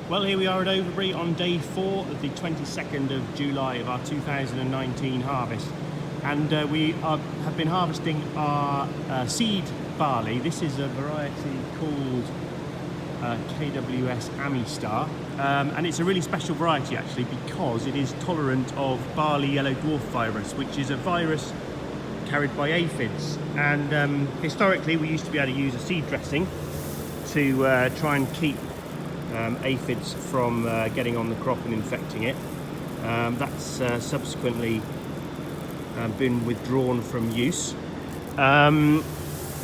Well, here we are at Overbury on day 4 of the 22nd of July of our 2019 harvest, and we have been harvesting our seed barley. This is a variety called KWS Amistar, and it's a really special variety actually because it is tolerant of barley yellow dwarf virus, which is a virus carried by aphids. And historically we used to be able to use a seed dressing to try and keep aphids from getting on the crop and infecting it. That's subsequently been withdrawn from use.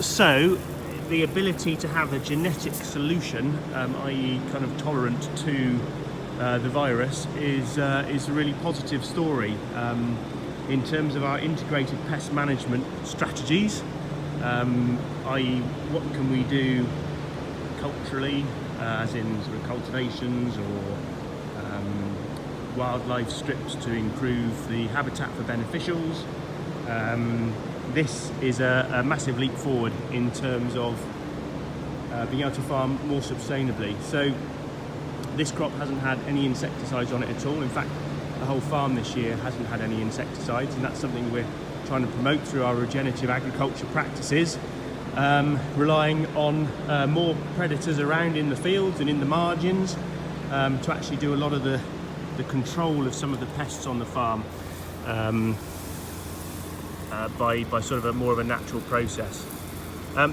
So the ability to have a genetic solution, i.e. kind of tolerant to the virus, is a really positive story. In terms of our integrated pest management strategies, i.e. what can we do culturally, as in sort of cultivations or wildlife strips to improve the habitat for beneficials. This is a massive leap forward in terms of being able to farm more sustainably. So this crop hasn't had any insecticides on it at all. In fact, the whole farm this year hasn't had any insecticides, and that's something we're trying to promote through our regenerative agriculture practices. Relying on more predators around in the fields and in the margins to actually do a lot of the control of some of the pests on the farm by sort of more of a natural process.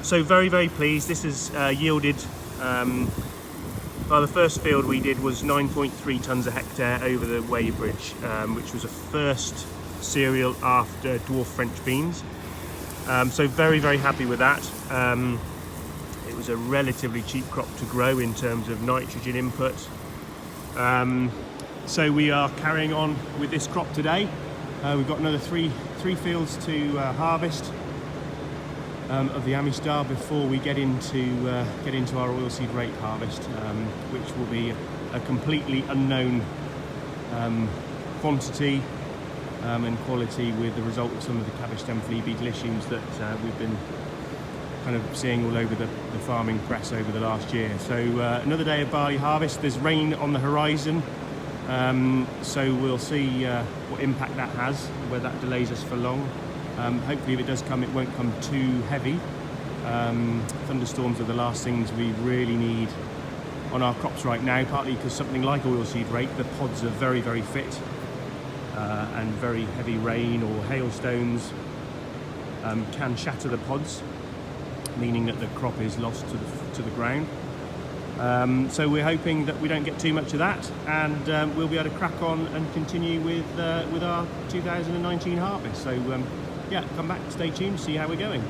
So very pleased. This has yielded, well, the first field we did was 9.3 tonnes a hectare over the weighbridge, which was a first cereal after dwarf French beans. So very happy with that. It was a relatively cheap crop to grow in terms of nitrogen input. So we are carrying on with this crop today. We've got another three fields to harvest of the Amistar before we get into our oilseed rape harvest, which will be a completely unknown quantity and quality, with the result of some of the cabbage stem flea beetle issues that we've been kind of seeing all over the farming press over the last year. So another day of barley harvest. There's rain on the horizon, so we'll see what impact that has, whether that delays us for long. Hopefully if it does come, it won't come too heavy. Thunderstorms are the last things we really need on our crops right now, partly because something like oilseed rape, the pods are very fit. And very heavy rain or hailstones can shatter the pods, meaning that the crop is lost to the ground. So we're hoping that we don't get too much of that, and we'll be able to crack on and continue with our 2019 harvest. So yeah, come back, stay tuned, see how we're going.